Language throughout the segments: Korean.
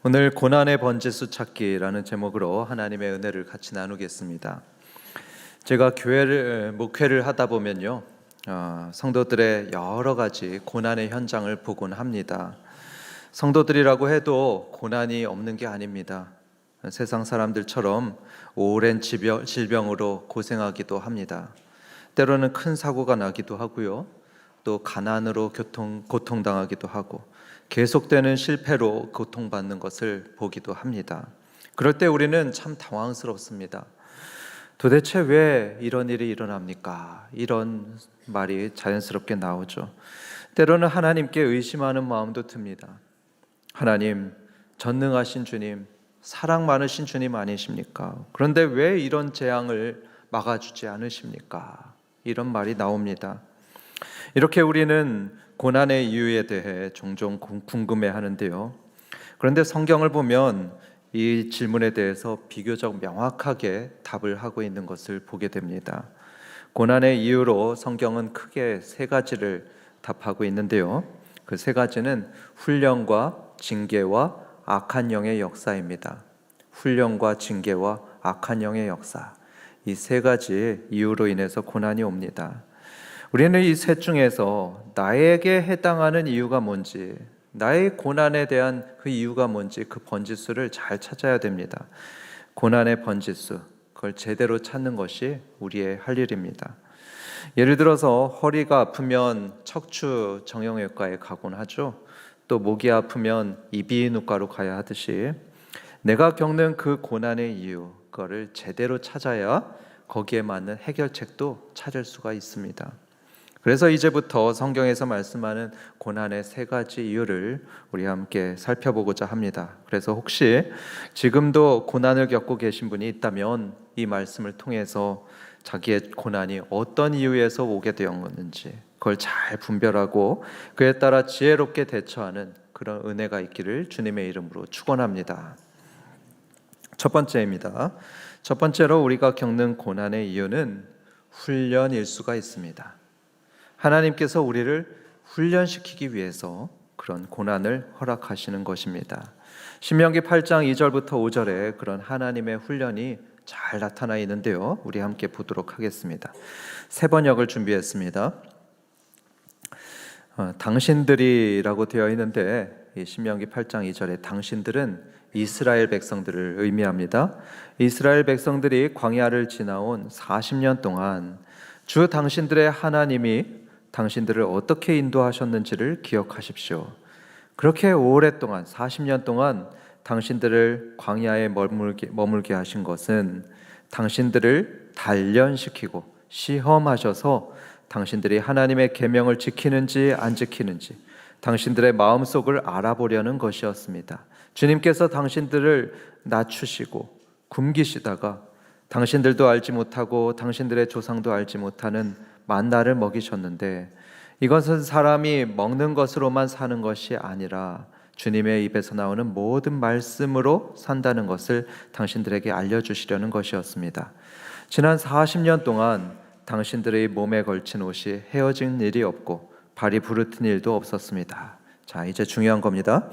오늘 고난의 번지수 찾기라는 제목으로 하나님의 은혜를 같이 나누겠습니다. 제가 목회를 하다 보면요, 성도들의 여러 가지 고난의 현장을 보곤 합니다. 성도들이라고 해도 고난이 없는 게 아닙니다. 세상 사람들처럼 오랜 질병으로 고생하기도 합니다. 때로는 큰 사고가 나기도 하고요, 또 가난으로 고통당하기도 하고 계속되는 실패로 고통받는 것을 보기도 합니다. 그럴 때 우리는 참 당황스럽습니다. 도대체 왜 이런 일이 일어납니까? 이런 말이 자연스럽게 나오죠. 때로는 하나님께 의심하는 마음도 듭니다. 하나님, 전능하신 주님, 사랑 많으신 주님 아니십니까? 그런데 왜 이런 재앙을 막아주지 않으십니까? 이런 말이 나옵니다. 이렇게 우리는 고난의 이유에 대해 종종 궁금해하는데요. 그런데 성경을 보면 이 질문에 대해서 비교적 명확하게 답을 하고 있는 것을 보게 됩니다. 고난의 이유로 성경은 크게 세 가지를 답하고 있는데요. 그 세 가지는 훈련과 징계와 악한 영의 역사입니다. 훈련과 징계와 악한 영의 역사, 이 세 가지 이유로 인해서 고난이 옵니다. 우리는 이 셋 중에서 나에게 해당하는 이유가 뭔지, 나의 고난에 대한 그 이유가 뭔지 그 번지수를 잘 찾아야 됩니다. 고난의 번지수, 그걸 제대로 찾는 것이 우리의 할 일입니다. 예를 들어서 허리가 아프면 척추 정형외과에 가곤 하죠. 또 목이 아프면 이비인후과로 가야 하듯이 내가 겪는 그 고난의 이유, 그거를 제대로 찾아야 거기에 맞는 해결책도 찾을 수가 있습니다. 그래서 이제부터 성경에서 말씀하는 고난의 세 가지 이유를 우리 함께 살펴보고자 합니다. 그래서 혹시 지금도 고난을 겪고 계신 분이 있다면 이 말씀을 통해서 자기의 고난이 어떤 이유에서 오게 되었는지 그걸 잘 분별하고 그에 따라 지혜롭게 대처하는 그런 은혜가 있기를 주님의 이름으로 축원합니다. 첫 번째입니다. 첫 번째로 우리가 겪는 고난의 이유는 훈련일 수가 있습니다. 하나님께서 우리를 훈련시키기 위해서 그런 고난을 허락하시는 것입니다. 신명기 8장 2절부터 5절에 그런 하나님의 훈련이 잘 나타나 있는데요. 우리 함께 보도록 하겠습니다. 세 번역을 준비했습니다. 당신들이라고 되어 있는데 이 신명기 8장 2절에 당신들은 이스라엘 백성들을 의미합니다. 이스라엘 백성들이 광야를 지나온 40년 동안 주 당신들의 하나님이 당신들을 어떻게 인도하셨는지를 기억하십시오. 그렇게 오랫동안 40년 동안 당신들을 광야에 머물게 하신 것은 당신들을 단련시키고 시험하셔서 당신들이 하나님의 계명을 지키는지 안 지키는지 당신들의 마음속을 알아보려는 것이었습니다. 주님께서 당신들을 낮추시고 굶기시다가 당신들도 알지 못하고 당신들의 조상도 알지 못하는 만나를 먹이셨는데 이것은 사람이 먹는 것으로만 사는 것이 아니라 주님의 입에서 나오는 모든 말씀으로 산다는 것을 당신들에게 알려주시려는 것이었습니다. 지난 40년 동안 당신들의 몸에 걸친 옷이 헤어진 일이 없고 발이 부르튼 일도 없었습니다. 자, 이제 중요한 겁니다.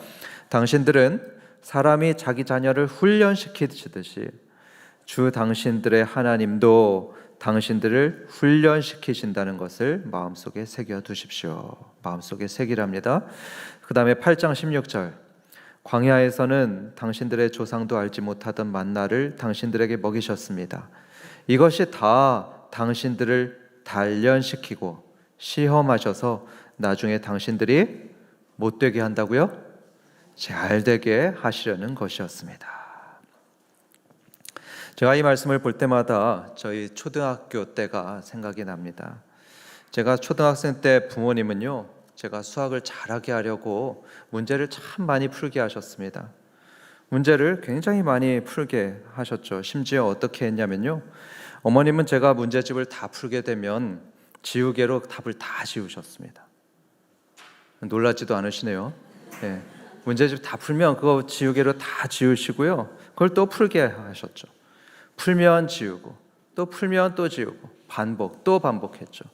당신들은 사람이 자기 자녀를 훈련시키듯이 주 당신들의 하나님도 당신들을 훈련시키신다는 것을 마음속에 새겨두십시오. 마음속에 새기랍니다. 그 다음에 8장 16절 광야에서는 당신들의 조상도 알지 못하던 만나를 당신들에게 먹이셨습니다. 이것이 다 당신들을 단련시키고 시험하셔서 나중에 당신들이 못되게 한다고요? 잘되게 하시려는 것이었습니다. 제가 이 말씀을 볼 때마다 저희 초등학교 때가 생각이 납니다. 제가 초등학생 때 부모님은요, 제가 수학을 잘하게 하려고 문제를 참 많이 풀게 하셨습니다. 문제를 굉장히 많이 풀게 하셨죠. 심지어 어떻게 했냐면요, 어머님은 제가 문제집을 다 풀게 되면 지우개로 답을 다 지우셨습니다. 놀라지도 않으시네요. 네. 문제집 다 풀면 그거 지우개로 다 지우시고요, 그걸 또 풀게 하셨죠. 풀면 지우고 또 풀면 또 지우고 또 반복했죠.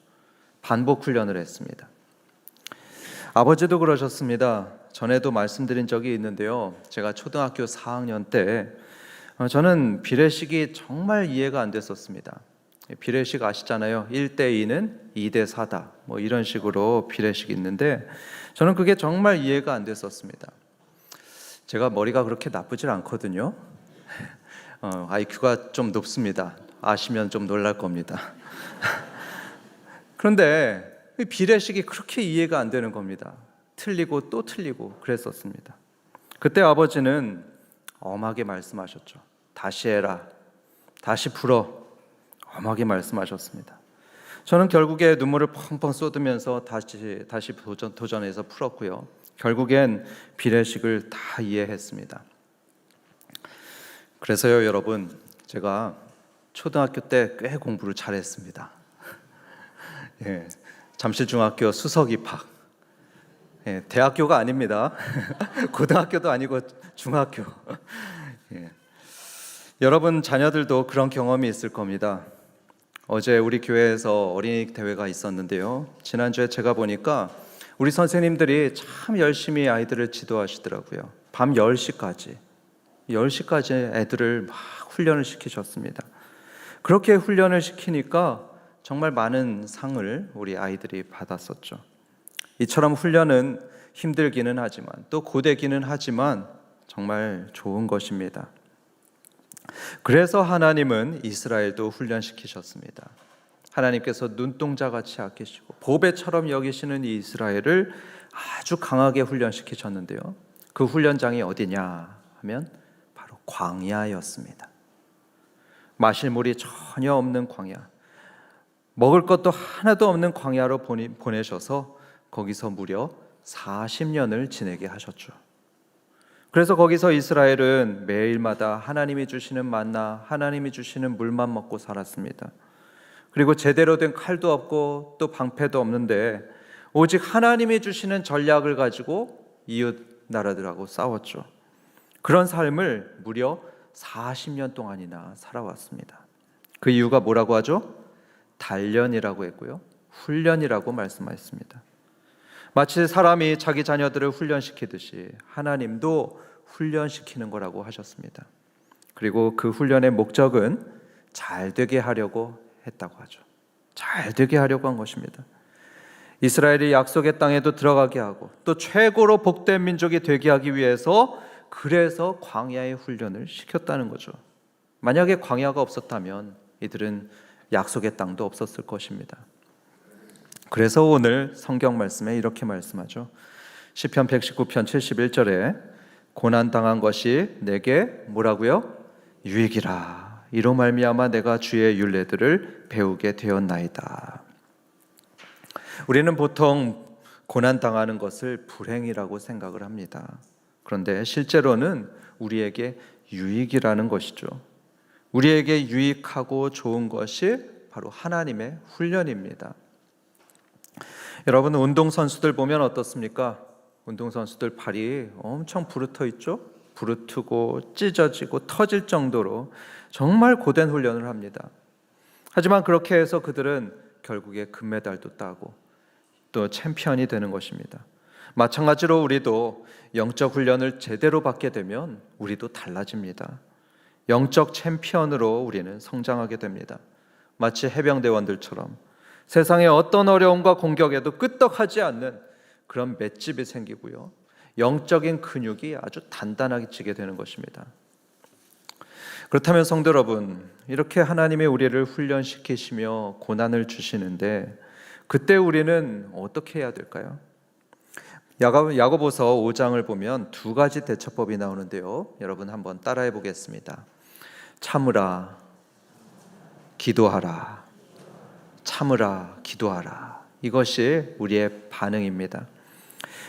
반복 훈련을 했습니다. 아버지도 그러셨습니다. 전에도 말씀드린 적이 있는데요. 제가 초등학교 4학년 때 저는 비례식이 정말 이해가 안 됐었습니다. 비례식 아시잖아요. 1대2는 2대4다. 뭐 이런 식으로 비례식이 있는데 저는 그게 정말 이해가 안 됐었습니다. 제가 머리가 그렇게 나쁘질 않거든요. IQ가 좀 높습니다. 아시면 좀 놀랄 겁니다. 그런데 비례식이 그렇게 이해가 안 되는 겁니다. 틀리고 또 틀리고 그랬었습니다. 그때 아버지는 엄하게 말씀하셨죠. 다시 해라, 다시 풀어, 엄하게 말씀하셨습니다. 저는 결국에 눈물을 펑펑 쏟으면서 다시 도전해서 풀었고요. 결국엔 비례식을 다 이해했습니다. 그래서요, 여러분, 제가 초등학교 때 꽤 공부를 잘했습니다. 예, 잠실중학교 수석 입학. 예, 대학교가 아닙니다. 고등학교도 아니고 중학교. 예. 여러분 자녀들도 그런 경험이 있을 겁니다. 어제 우리 교회에서 어린이 대회가 있었는데요. 지난주에 제가 보니까 우리 선생님들이 참 열심히 아이들을 지도하시더라고요. 밤 10시까지 애들을 막 훈련을 시키셨습니다. 그렇게 훈련을 시키니까 정말 많은 상을 우리 아이들이 받았었죠. 이처럼 훈련은 힘들기는 하지만 또 고되기는 하지만 정말 좋은 것입니다. 그래서 하나님은 이스라엘도 훈련시키셨습니다. 하나님께서 눈동자같이 아끼시고 보배처럼 여기시는 이 이스라엘을 아주 강하게 훈련시키셨는데요. 그 훈련장이 어디냐 하면 바로 광야였습니다. 마실 물이 전혀 없는 광야, 먹을 것도 하나도 없는 광야로 보내셔서 거기서 무려 40년을 지내게 하셨죠. 그래서 거기서 이스라엘은 매일마다 하나님이 주시는 만나, 하나님이 주시는 물만 먹고 살았습니다. 그리고 제대로 된 칼도 없고 또 방패도 없는데 오직 하나님이 주시는 전략을 가지고 이웃 나라들하고 싸웠죠. 그런 삶을 무려 40년 동안이나 살아왔습니다. 그 이유가 뭐라고 하죠? 단련이라고 했고요, 훈련이라고 말씀하셨습니다. 마치 사람이 자기 자녀들을 훈련시키듯이 하나님도 훈련시키는 거라고 하셨습니다. 그리고 그 훈련의 목적은 잘 되게 하려고 했다고 하죠. 잘 되게 하려고 한 것입니다. 이스라엘이 약속의 땅에도 들어가게 하고 또 최고로 복된 민족이 되게 하기 위해서 그래서 광야의 훈련을 시켰다는 거죠. 만약에 광야가 없었다면 이들은 약속의 땅도 없었을 것입니다. 그래서 오늘 성경 말씀에 이렇게 말씀하죠. 시편 119편 71절에 고난당한 것이 내게 뭐라고요? 유익이라. 이로 말미암아 내가 주의 율례들을 배우게 되었나이다. 우리는 보통 고난당하는 것을 불행이라고 생각을 합니다. 그런데 실제로는 우리에게 유익이라는 것이죠. 우리에게 유익하고 좋은 것이 바로 하나님의 훈련입니다. 여러분, 운동선수들 보면 어떻습니까? 운동선수들 발이 엄청 부르터 있죠? 부르트고 찢어지고 터질 정도로 정말 고된 훈련을 합니다. 하지만 그렇게 해서 그들은 결국에 금메달도 따고 또 챔피언이 되는 것입니다. 마찬가지로 우리도 영적 훈련을 제대로 받게 되면 우리도 달라집니다. 영적 챔피언으로 우리는 성장하게 됩니다. 마치 해병대원들처럼 세상의 어떤 어려움과 공격에도 끄떡하지 않는 그런 맷집이 생기고요, 영적인 근육이 아주 단단하게 지게 되는 것입니다. 그렇다면 성도 여러분, 이렇게 하나님이 우리를 훈련시키시며 고난을 주시는데 그때 우리는 어떻게 해야 될까요? 야고보서 5장을 보면 두 가지 대처법이 나오는데요. 여러분 한번 따라해 보겠습니다. 참으라, 기도하라. 참으라, 기도하라. 이것이 우리의 반응입니다.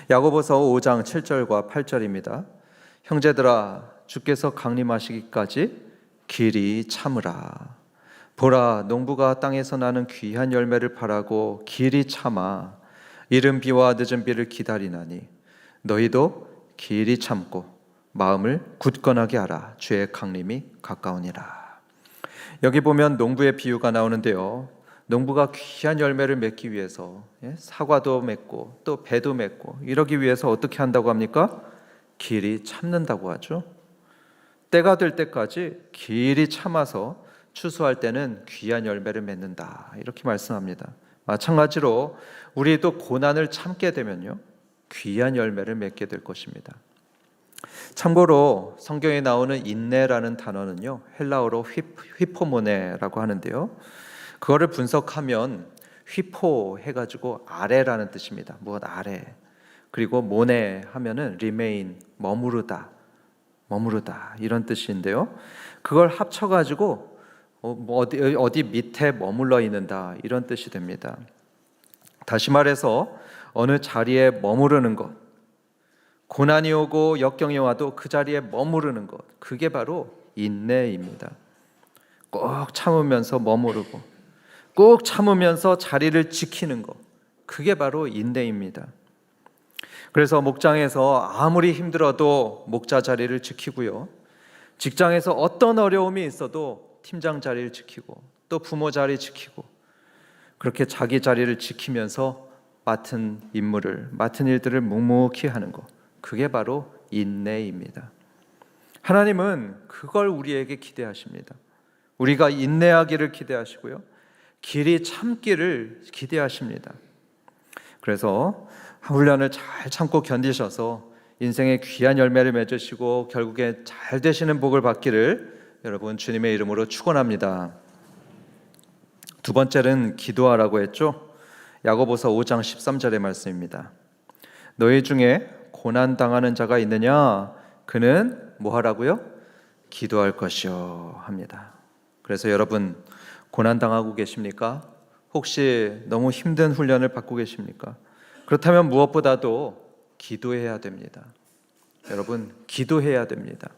야고보서 5장 7절과 8절입니다. 형제들아, 주께서 강림하시기까지 길이 참으라. 보라, 농부가 땅에서 나는 귀한 열매를 바라고 길이 참아 이른 비와 늦은 비를 기다리나니 너희도 길이 참고 마음을 굳건하게 하라. 주의 강림이 가까우니라. 여기 보면 농부의 비유가 나오는데요. 농부가 귀한 열매를 맺기 위해서 사과도 맺고 또 배도 맺고 이러기 위해서 어떻게 한다고 합니까? 길이 참는다고 하죠. 때가 될 때까지 길이 참아서 추수할 때는 귀한 열매를 맺는다, 이렇게 말씀합니다. 마찬가지로 우리도 고난을 참게 되면요, 귀한 열매를 맺게 될 것입니다. 참고로 성경에 나오는 인내라는 단어는요, 헬라어로 휘포모네라고 하는데요, 그거를 분석하면 휘포 해가지고 아래라는 뜻입니다. 무엇 아래. 그리고 모네 하면은 remain, 머무르다 이런 뜻인데요, 그걸 합쳐가지고 어디 밑에 머물러 있는다, 이런 뜻이 됩니다. 다시 말해서 어느 자리에 머무르는 것, 고난이 오고 역경이 와도 그 자리에 머무르는 것, 그게 바로 인내입니다. 꼭 참으면서 머무르고 꼭 참으면서 자리를 지키는 것, 그게 바로 인내입니다. 그래서 목장에서 아무리 힘들어도 목자 자리를 지키고요, 직장에서 어떤 어려움이 있어도 팀장 자리를 지키고 또 부모 자리 지키고, 그렇게 자기 자리를 지키면서 맡은 일들을 묵묵히 하는 것, 그게 바로 인내입니다. 하나님은 그걸 우리에게 기대하십니다. 우리가 인내하기를 기대하시고요, 길이 참기를 기대하십니다. 그래서 훈련을 잘 참고 견디셔서 인생의 귀한 열매를 맺으시고 결국에 잘 되시는 복을 받기를 여러분 주님의 이름으로 축원합니다. 두 번째는 기도하라고 했죠. 야고보서 5장 13절의 말씀입니다. 너희 중에 고난 당하는 자가 있느냐? 그는 뭐 하라고요? 기도할 것이요 합니다. 그래서 여러분, 고난 당하고 계십니까? 혹시 너무 힘든 훈련을 받고 계십니까? 그렇다면 무엇보다도 기도해야 됩니다. 여러분, 기도해야 됩니다.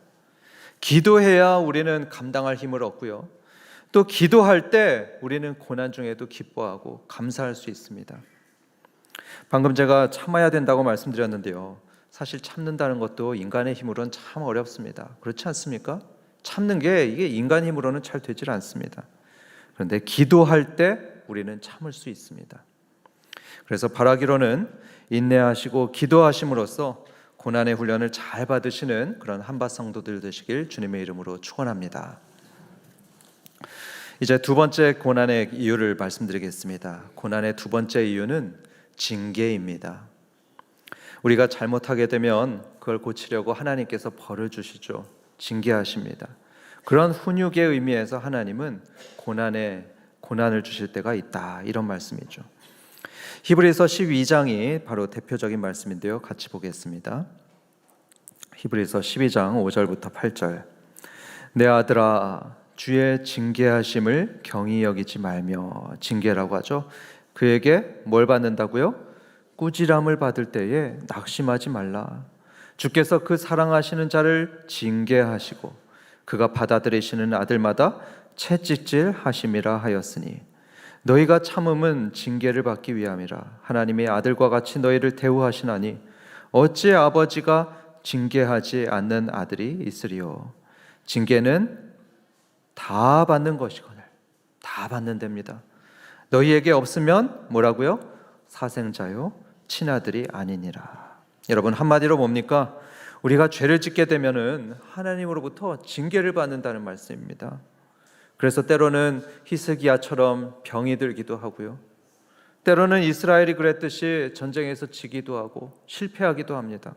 기도해야 우리는 감당할 힘을 얻고요, 또 기도할 때 우리는 고난 중에도 기뻐하고 감사할 수 있습니다. 방금 제가 참아야 된다고 말씀드렸는데요, 사실 참는다는 것도 인간의 힘으로는 참 어렵습니다. 그렇지 않습니까? 참는 게 이게 인간 힘으로는 잘 되질 않습니다. 그런데 기도할 때 우리는 참을 수 있습니다. 그래서 바라기로는 인내하시고 기도하심으로써 고난의 훈련을 잘 받으시는 그런 한밭 성도들 되시길 주님의 이름으로 축원합니다. 이제 두 번째 고난의 이유를 말씀드리겠습니다. 고난의 두 번째 이유는 징계입니다. 우리가 잘못하게 되면 그걸 고치려고 하나님께서 벌을 주시죠. 징계하십니다. 그런 훈육의 의미에서 하나님은 고난을 주실 때가 있다, 이런 말씀이죠. 히브리서 12장이 바로 대표적인 말씀인데요, 같이 보겠습니다. 히브리서 12장 5절부터 8절. 내 아들아, 주의 징계하심을 경히 여기지 말며, 징계라고 하죠. 그에게 뭘 받는다고요? 꾸지람을 받을 때에 낙심하지 말라. 주께서 그 사랑하시는 자를 징계하시고 그가 받아들이시는 아들마다 채찍질 하심이라 하였으니 너희가 참음은 징계를 받기 위함이라. 하나님의 아들과 같이 너희를 대우하시나니 어찌 아버지가 징계하지 않는 아들이 있으리요. 징계는 다 받는 것이거늘 다 받는답니다. 너희에게 없으면 뭐라고요? 사생자요 친아들이 아니니라. 여러분, 한마디로 뭡니까? 우리가 죄를 짓게 되면은 하나님으로부터 징계를 받는다는 말씀입니다. 그래서 때로는 히스기야처럼 병이 들기도 하고요, 때로는 이스라엘이 그랬듯이 전쟁에서 지기도 하고 실패하기도 합니다.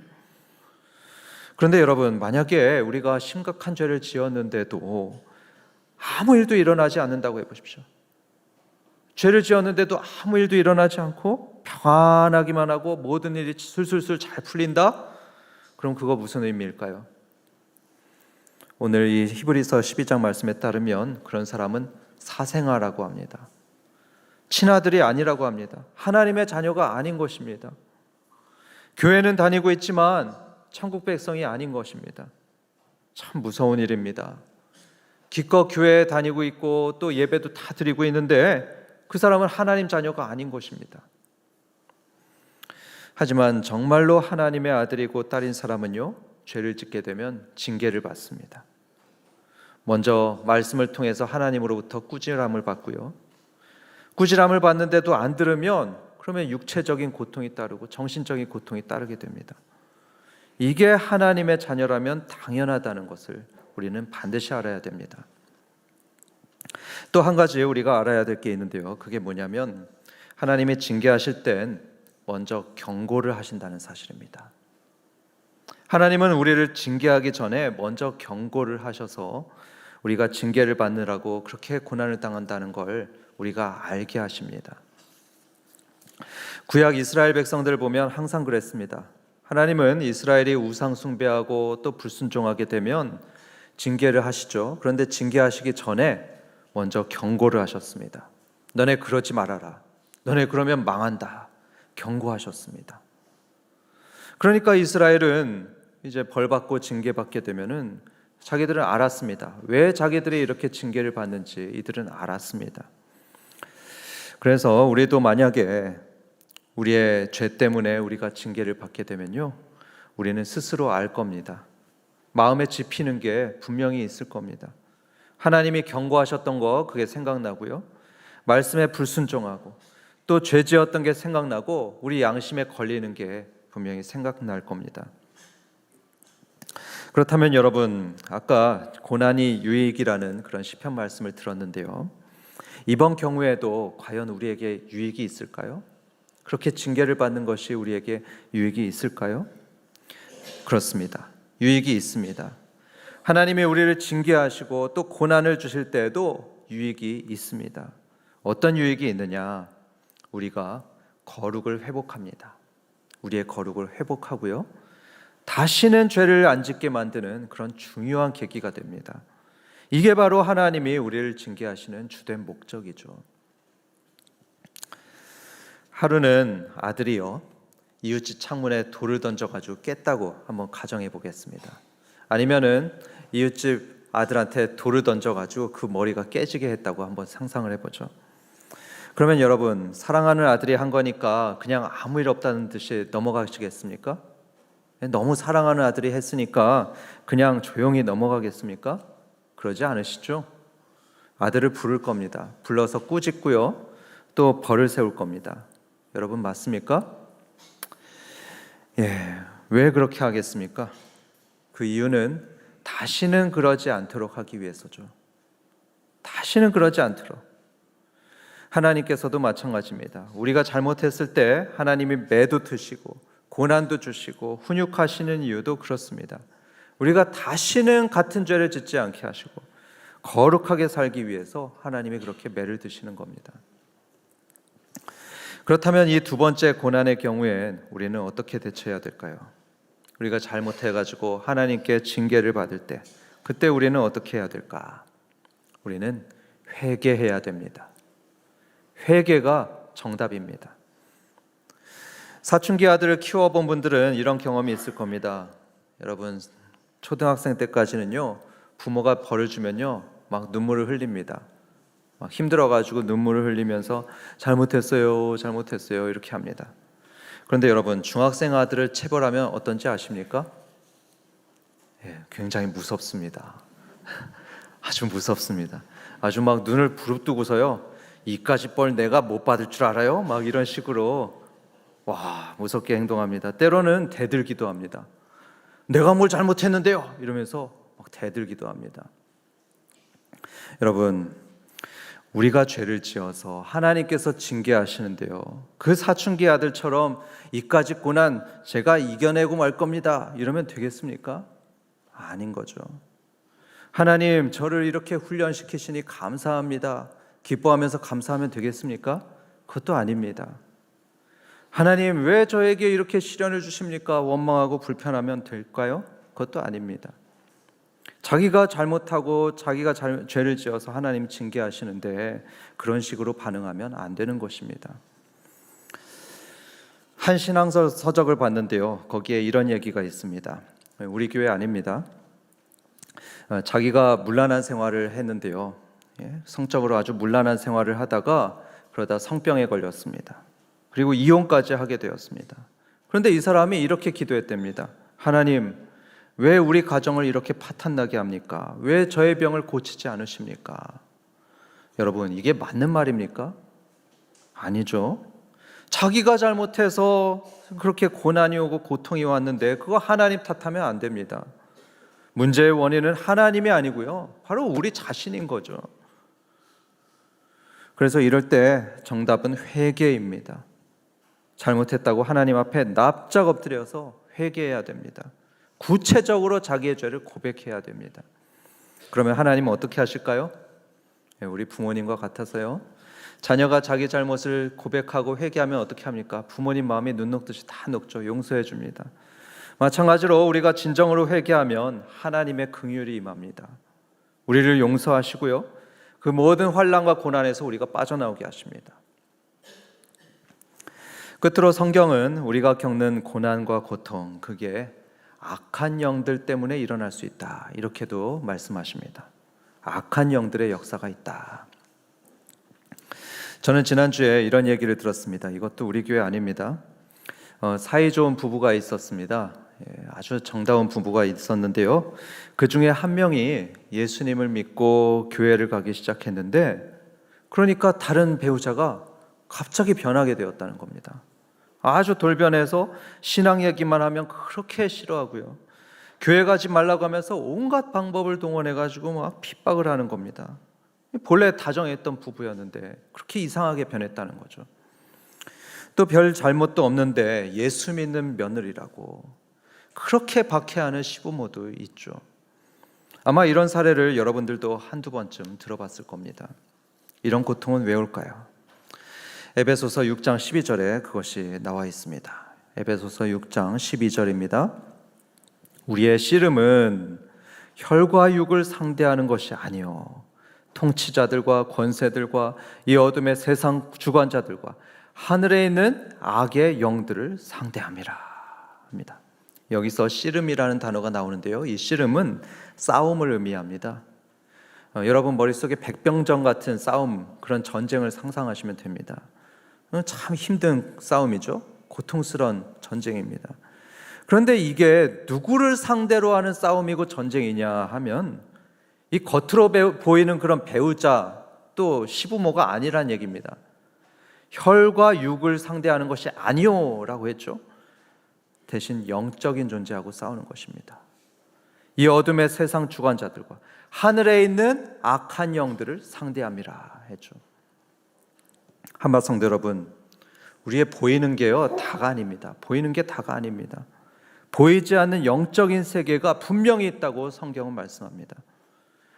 그런데 여러분, 만약에 우리가 심각한 죄를 지었는데도 아무 일도 일어나지 않는다고 해보십시오. 죄를 지었는데도 아무 일도 일어나지 않고 평안하기만 하고 모든 일이 술술술 잘 풀린다? 그럼 그거 무슨 의미일까요? 오늘 이 히브리서 12장 말씀에 따르면 그런 사람은 사생아라고 합니다. 친아들이 아니라고 합니다. 하나님의 자녀가 아닌 것입니다. 교회는 다니고 있지만 천국 백성이 아닌 것입니다. 참 무서운 일입니다. 기껏 교회에 다니고 있고 또 예배도 다 드리고 있는데 그 사람은 하나님 자녀가 아닌 것입니다. 하지만 정말로 하나님의 아들이고 딸인 사람은요, 죄를 짓게 되면 징계를 받습니다. 먼저 말씀을 통해서 하나님으로부터 꾸지람을 받고요, 꾸지람을 받는데도 안 들으면 그러면 육체적인 고통이 따르고 정신적인 고통이 따르게 됩니다. 이게 하나님의 자녀라면 당연하다는 것을 우리는 반드시 알아야 됩니다. 또 한 가지 우리가 알아야 될 게 있는데요. 그게 뭐냐면 하나님이 징계하실 땐 먼저 경고를 하신다는 사실입니다. 하나님은 우리를 징계하기 전에 먼저 경고를 하셔서 우리가 징계를 받느라고 그렇게 고난을 당한다는 걸 우리가 알게 하십니다. 구약 이스라엘 백성들을 보면 항상 그랬습니다. 하나님은 이스라엘이 우상 숭배하고 또 불순종하게 되면 징계를 하시죠. 그런데 징계하시기 전에 먼저 경고를 하셨습니다. 너네 그러지 말아라. 너네 그러면 망한다. 경고하셨습니다. 그러니까 이스라엘은 이제 벌받고 징계받게 되면은 자기들은 알았습니다. 왜 자기들이 이렇게 징계를 받는지 이들은 알았습니다. 그래서 우리도 만약에 우리의 죄 때문에 우리가 징계를 받게 되면요, 우리는 스스로 알 겁니다. 마음에 짚히는 게 분명히 있을 겁니다. 하나님이 경고하셨던 거 그게 생각나고요, 말씀에 불순종하고 또 죄 지었던 게 생각나고 우리 양심에 걸리는 게 분명히 생각날 겁니다. 그렇다면 여러분, 아까 고난이 유익이라는 그런 시편 말씀을 들었는데요, 이번 경우에도 과연 우리에게 유익이 있을까요? 그렇게 징계를 받는 것이 우리에게 유익이 있을까요? 그렇습니다. 유익이 있습니다. 하나님이 우리를 징계하시고 또 고난을 주실 때에도 유익이 있습니다. 어떤 유익이 있느냐? 우리가 거룩을 회복합니다. 우리의 거룩을 회복하고요, 다시는 죄를 안 짓게 만드는 그런 중요한 계기가 됩니다. 이게 바로 하나님이 우리를 징계하시는 주된 목적이죠. 하루는 아들이요, 이웃집 창문에 돌을 던져가지고 깼다고 한번 가정해 보겠습니다. 아니면은 이웃집 아들한테 돌을 던져가지고 그 머리가 깨지게 했다고 한번 상상을 해보죠. 그러면 여러분, 사랑하는 아들이 한 거니까 그냥 아무 일 없다는 듯이 넘어가시겠습니까? 너무 사랑하는 아들이 했으니까 그냥 조용히 넘어가겠습니까? 그러지 않으시죠? 아들을 부를 겁니다. 불러서 꾸짖고요, 또 벌을 세울 겁니다. 여러분, 맞습니까? 왜 그렇게 하겠습니까? 그 이유는 다시는 그러지 않도록 하기 위해서죠. 다시는 그러지 않도록. 하나님께서도 마찬가지입니다. 우리가 잘못했을 때 하나님이 매도 드시고 고난도 주시고 훈육하시는 이유도 그렇습니다. 우리가 다시는 같은 죄를 짓지 않게 하시고 거룩하게 살기 위해서 하나님이 그렇게 매를 드시는 겁니다. 그렇다면 이 두 번째 고난의 경우엔 우리는 어떻게 대처해야 될까요? 우리가 잘못해가지고 하나님께 징계를 받을 때 그때 우리는 어떻게 해야 될까? 우리는 회개해야 됩니다. 회개가 정답입니다. 사춘기 아들을 키워본 분들은 이런 경험이 있을 겁니다. 여러분, 초등학생 때까지는요, 부모가 벌을 주면요 막 눈물을 흘립니다. 막 힘들어가지고 눈물을 흘리면서 잘못했어요 이렇게 합니다. 그런데 여러분, 중학생 아들을 체벌하면 어떤지 아십니까? 굉장히 무섭습니다. 아주 무섭습니다. 아주 막 눈을 부릅뜨고서요, 이까지 벌 내가 못 받을 줄 알아요? 막 이런 식으로 무섭게 행동합니다. 때로는 대들기도 합니다. 내가 뭘 잘못했는데요? 이러면서 막 대들기도 합니다. 여러분, 우리가 죄를 지어서 하나님께서 징계하시는데요, 그 사춘기 아들처럼 이까지 고난 제가 이겨내고 말 겁니다 이러면 되겠습니까? 아닌 거죠. 하나님, 저를 이렇게 훈련시키시니 감사합니다 기뻐하면서 감사하면 되겠습니까? 그것도 아닙니다. 하나님, 왜 저에게 이렇게 시련을 주십니까? 원망하고 불편하면 될까요? 그것도 아닙니다. 자기가 잘못하고 자기가 죄를 지어서 하나님 징계하시는데 그런 식으로 반응하면 안 되는 것입니다. 한 신앙서적을 봤는데요, 거기에 이런 얘기가 있습니다. 우리 교회 아닙니다. 자기가 문란한 생활을 했는데요, 성적으로 아주 문란한 생활을 하다가 그러다 성병에 걸렸습니다. 그리고 이혼까지 하게 되었습니다. 그런데 이 사람이 이렇게 기도했답니다. 하나님, 왜 우리 가정을 이렇게 파탄나게 합니까? 왜 저의 병을 고치지 않으십니까? 여러분, 이게 맞는 말입니까? 아니죠. 자기가 잘못해서 그렇게 고난이 오고 고통이 왔는데 그거 하나님 탓하면 안 됩니다. 문제의 원인은 하나님이 아니고요, 바로 우리 자신인 거죠. 그래서 이럴 때 정답은 회개입니다. 잘못했다고 하나님 앞에 납작 엎드려서 회개해야 됩니다. 구체적으로 자기의 죄를 고백해야 됩니다. 그러면 하나님은 어떻게 하실까요? 우리 부모님과 같아서요, 자녀가 자기 잘못을 고백하고 회개하면 어떻게 합니까? 부모님 마음이 눈 녹듯이 다 녹죠. 용서해 줍니다. 마찬가지로 우리가 진정으로 회개하면 하나님의 긍휼이 임합니다. 우리를 용서하시고요, 그 모든 환난과 고난에서 우리가 빠져나오게 하십니다. 끝으로 성경은 우리가 겪는 고난과 고통, 그게 악한 영들 때문에 일어날 수 있다, 이렇게도 말씀하십니다. 악한 영들의 역사가 있다. 저는 지난주에 이런 얘기를 들었습니다. 이것도 우리 교회 아닙니다. 사이 좋은 부부가 있었습니다. 아주 정다운 부부가 있었는데요, 그 중에 한 명이 예수님을 믿고 교회를 가기 시작했는데, 그러니까 다른 배우자가 갑자기 변하게 되었다는 겁니다. 아주 돌변해서 신앙 얘기만 하면 그렇게 싫어하고요, 교회 가지 말라고 하면서 온갖 방법을 동원해가지고 막 핍박을 하는 겁니다. 본래 다정했던 부부였는데 그렇게 이상하게 변했다는 거죠. 또 별 잘못도 없는데 예수 믿는 며느리라고 그렇게 박해하는 시부모도 있죠. 아마 이런 사례를 여러분들도 한두 번쯤 들어봤을 겁니다. 이런 고통은 왜 올까요? 에베소서 6장 12절에 그것이 나와 있습니다. 에베소서 6장 12절입니다. 우리의 씨름은 혈과 육을 상대하는 것이 아니요 통치자들과 권세들과 이 어둠의 세상 주관자들과 하늘에 있는 악의 영들을 상대함이라 합니다. 여기서 씨름이라는 단어가 나오는데요, 이 씨름은 싸움을 의미합니다. 여러분 머릿속에 백병전 같은 싸움, 그런 전쟁을 상상하시면 됩니다. 참 힘든 싸움이죠. 고통스러운 전쟁입니다. 그런데 이게 누구를 상대로 하는 싸움이고 전쟁이냐 하면, 이 겉으로 보이는 그런 배우자 또 시부모가 아니란 얘기입니다. 혈과 육을 상대하는 것이 아니오라고 했죠. 대신 영적인 존재하고 싸우는 것입니다. 이 어둠의 세상 주관자들과 하늘에 있는 악한 영들을 상대함이라 했죠. 한마 성도 여러분, 우리의 보이는 게요 다가 아닙니다. 보이는 게 다가 아닙니다. 보이지 않는 영적인 세계가 분명히 있다고 성경은 말씀합니다.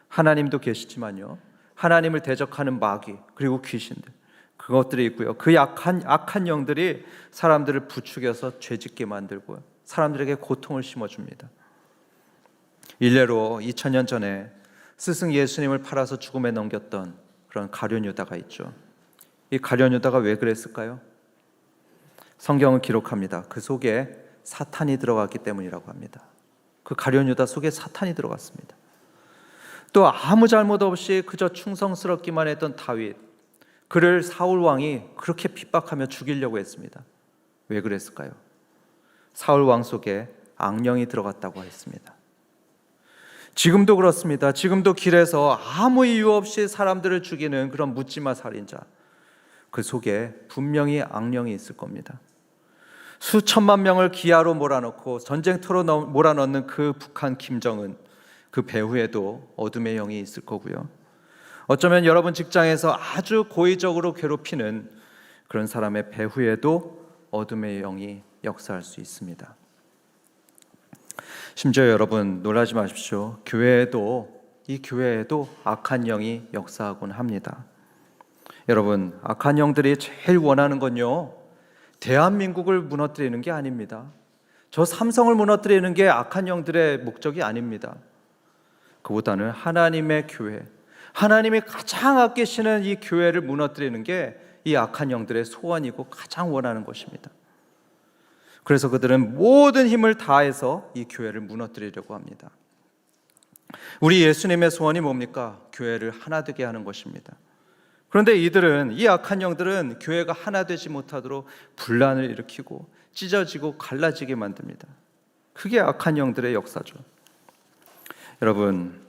하나님도 계시지만요, 하나님을 대적하는 마귀 그리고 귀신들, 그것들이 있고요, 그 악한 영들이 사람들을 부추겨서 죄짓게 만들고 사람들에게 고통을 심어줍니다. 일례로 2000년 전에 스승 예수님을 팔아서 죽음에 넘겼던 그런 가룟 유다가 있죠. 이 가룟 유다가 왜 그랬을까요? 성경은 기록합니다. 그 속에 사탄이 들어갔기 때문이라고 합니다. 그 가룟 유다 속에 사탄이 들어갔습니다. 또 아무 잘못 없이 그저 충성스럽기만 했던 다윗, 그를 사울 왕이 그렇게 핍박하며 죽이려고 했습니다. 왜 그랬을까요? 사울 왕 속에 악령이 들어갔다고 했습니다. 지금도 그렇습니다. 지금도 길에서 아무 이유 없이 사람들을 죽이는 그런 묻지마 살인자, 그 속에 분명히 악령이 있을 겁니다. 수천만 명을 기아로 몰아넣고 전쟁터로 몰아넣는 그 북한 김정은, 그 배후에도 어둠의 영이 있을 거고요, 어쩌면 여러분 직장에서 아주 고의적으로 괴롭히는 그런 사람의 배후에도 어둠의 영이 역사할 수 있습니다. 심지어 여러분 놀라지 마십시오. 이 교회에도 악한 영이 역사하곤 합니다. 여러분, 악한 영들이 제일 원하는 건요, 대한민국을 무너뜨리는 게 아닙니다. 저 삼성을 무너뜨리는 게 악한 영들의 목적이 아닙니다. 그보다는 하나님의 교회, 하나님이 가장 아끼시는 이 교회를 무너뜨리는 게 이 악한 영들의 소원이고 가장 원하는 것입니다. 그래서 그들은 모든 힘을 다해서 이 교회를 무너뜨리려고 합니다. 우리 예수님의 소원이 뭡니까? 교회를 하나 되게 하는 것입니다. 그런데 이 악한 영들은 교회가 하나 되지 못하도록 분란을 일으키고 찢어지고 갈라지게 만듭니다. 그게 악한 영들의 역사죠. 여러분,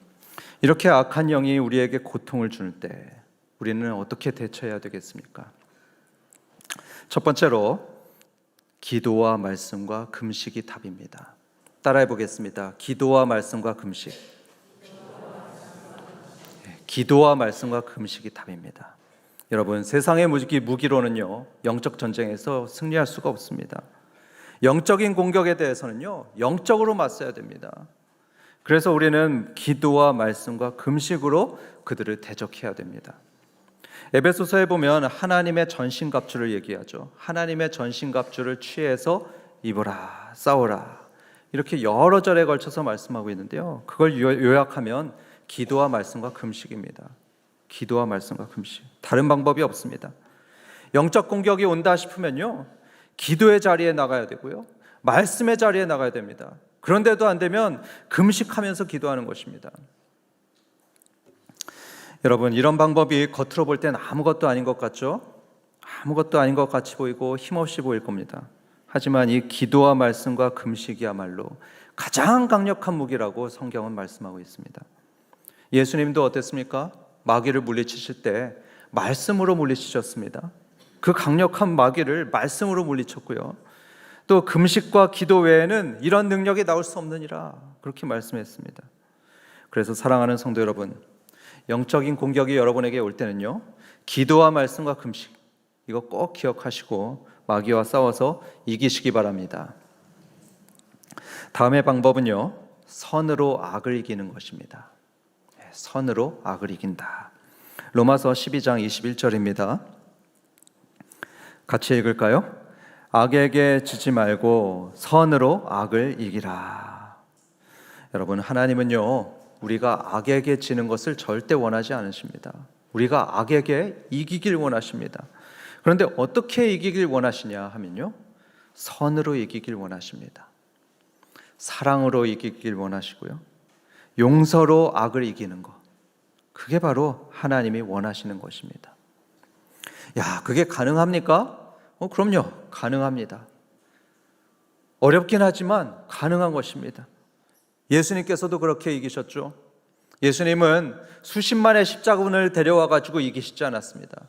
이렇게 악한 영이 우리에게 고통을 줄 때 우리는 어떻게 대처해야 되겠습니까? 첫 번째로 기도와 말씀과 금식이 답입니다. 따라해 보겠습니다. 기도와 말씀과 금식. 기도와 말씀과 금식이 답입니다. 여러분, 세상의 무기로는요, 영적 전쟁에서 승리할 수가 없습니다. 영적인 공격에 대해서는요, 영적으로 맞서야 됩니다. 그래서 우리는 기도와 말씀과 금식으로 그들을 대적해야 됩니다. 에베소서에 보면 하나님의 전신갑주를 얘기하죠. 하나님의 전신갑주를 취해서 입어라, 싸워라, 이렇게 여러 절에 걸쳐서 말씀하고 있는데요, 그걸 요약하면 기도와 말씀과 금식입니다. 기도와 말씀과 금식, 다른 방법이 없습니다. 영적 공격이 온다 싶으면요, 기도의 자리에 나가야 되고요, 말씀의 자리에 나가야 됩니다. 그런데도 안 되면 금식하면서 기도하는 것입니다. 여러분, 이런 방법이 겉으로 볼 땐 아무것도 아닌 것 같죠? 아무것도 아닌 것 같이 보이고 힘없이 보일 겁니다. 하지만 이 기도와 말씀과 금식이야말로 가장 강력한 무기라고 성경은 말씀하고 있습니다. 예수님도 어땠습니까? 마귀를 물리치실 때 말씀으로 물리치셨습니다. 그 강력한 마귀를 말씀으로 물리쳤고요, 또 금식과 기도 외에는 이런 능력이 나올 수 없느니라, 그렇게 말씀했습니다. 그래서 사랑하는 성도 여러분, 영적인 공격이 여러분에게 올 때는요, 기도와 말씀과 금식, 이거 꼭 기억하시고 마귀와 싸워서 이기시기 바랍니다. 다음의 방법은요, 선으로 악을 이기는 것입니다. 선으로 악을 이긴다. 로마서 12장 21절입니다. 같이 읽을까요? 악에게 지지 말고 선으로 악을 이기라. 여러분, 하나님은요, 우리가 악에게 지는 것을 절대 원하지 않으십니다. 우리가 악에게 이기길 원하십니다. 그런데 어떻게 이기길 원하시냐 하면요, 선으로 이기길 원하십니다. 사랑으로 이기길 원하시고요, 용서로 악을 이기는 것, 그게 바로 하나님이 원하시는 것입니다. 야, 그게 가능합니까? 그럼요, 가능합니다. 어렵긴 하지만 가능한 것입니다. 예수님께서도 그렇게 이기셨죠. 예수님은 수십만의 십자군을 데려와 가지고 이기시지 않았습니다.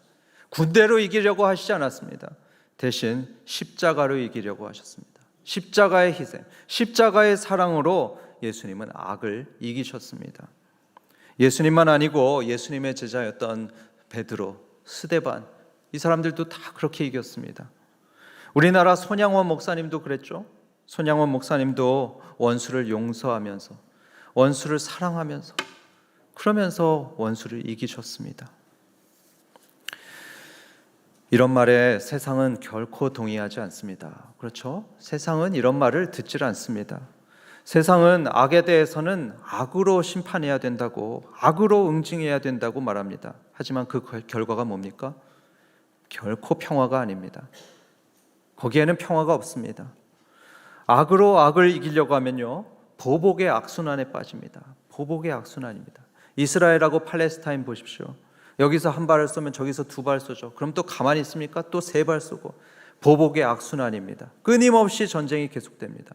군대로 이기려고 하시지 않았습니다. 대신 십자가로 이기려고 하셨습니다. 십자가의 희생, 십자가의 사랑으로 예수님은 악을 이기셨습니다. 예수님만 아니고 예수님의 제자였던 베드로, 스데반, 이 사람들도 다 그렇게 이겼습니다. 우리나라 손양원 목사님도 그랬죠. 손양원 목사님도 원수를 용서하면서, 원수를 사랑하면서, 그러면서 원수를 이기셨습니다. 이런 말에 세상은 결코 동의하지 않습니다. 그렇죠? 세상은 이런 말을 듣질 않습니다. 세상은 악에 대해서는 악으로 심판해야 된다고, 악으로 응징해야 된다고 말합니다. 하지만 그 결과가 뭡니까? 결코 평화가 아닙니다. 거기에는 평화가 없습니다. 악으로 악을 이기려고 하면요, 보복의 악순환에 빠집니다. 보복의 악순환입니다. 이스라엘하고 팔레스타인 보십시오. 여기서 한 발을 쏘면 저기서 두 발 쏘죠. 그럼 또 가만히 있습니까? 또 세 발 쏘고, 보복의 악순환입니다. 끊임없이 전쟁이 계속됩니다.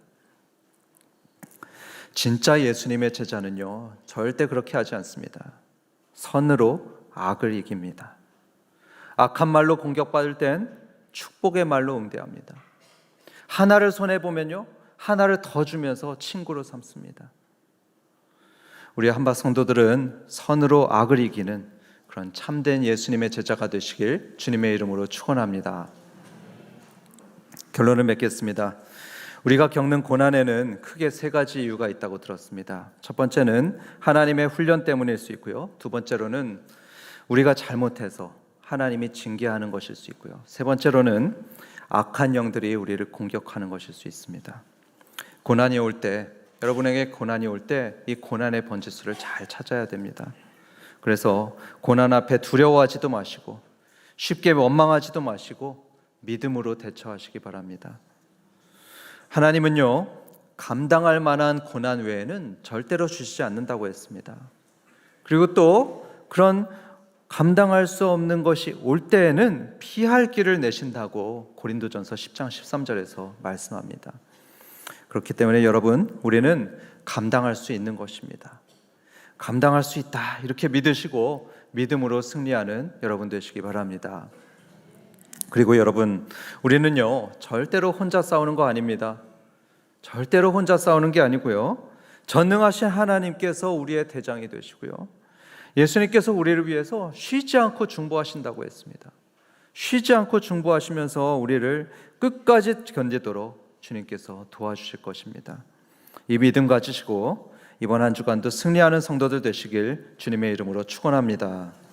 진짜 예수님의 제자는요, 절대 그렇게 하지 않습니다. 선으로 악을 이깁니다. 악한 말로 공격받을 땐 축복의 말로 응대합니다. 하나를 손해보면요, 하나를 더 주면서 친구로 삼습니다. 우리 한바 성도들은 선으로 악을 이기는 그런 참된 예수님의 제자가 되시길 주님의 이름으로 축원합니다. 결론을 맺겠습니다. 우리가 겪는 고난에는 크게 세 가지 이유가 있다고 들었습니다. 첫 번째는 하나님의 훈련 때문일 수 있고요, 두 번째로는 우리가 잘못해서 하나님이 징계하는 것일 수 있고요, 세 번째로는 악한 영들이 우리를 공격하는 것일 수 있습니다. 고난이 올 때, 여러분에게 고난이 올 때 이 고난의 번지수를 잘 찾아야 됩니다. 그래서 고난 앞에 두려워하지도 마시고 쉽게 원망하지도 마시고 믿음으로 대처하시기 바랍니다. 하나님은요, 감당할 만한 고난 외에는 절대로 주시지 않는다고 했습니다. 그리고 또 그런 감당할 수 없는 것이 올 때에는 피할 길을 내신다고 고린도전서 10장 13절에서 말씀합니다. 그렇기 때문에 여러분, 우리는 감당할 수 있는 것입니다. 감당할 수 있다, 이렇게 믿으시고 믿음으로 승리하는 여러분 되시기 바랍니다. 그리고 여러분, 우리는요 절대로 혼자 싸우는 거 아닙니다. 절대로 혼자 싸우는 게 아니고요, 전능하신 하나님께서 우리의 대장이 되시고요, 예수님께서 우리를 위해서 쉬지 않고 중보하신다고 했습니다. 쉬지 않고 중보하시면서 우리를 끝까지 견디도록 주님께서 도와주실 것입니다. 이 믿음 가지시고 이번 한 주간도 승리하는 성도들 되시길 주님의 이름으로 축원합니다.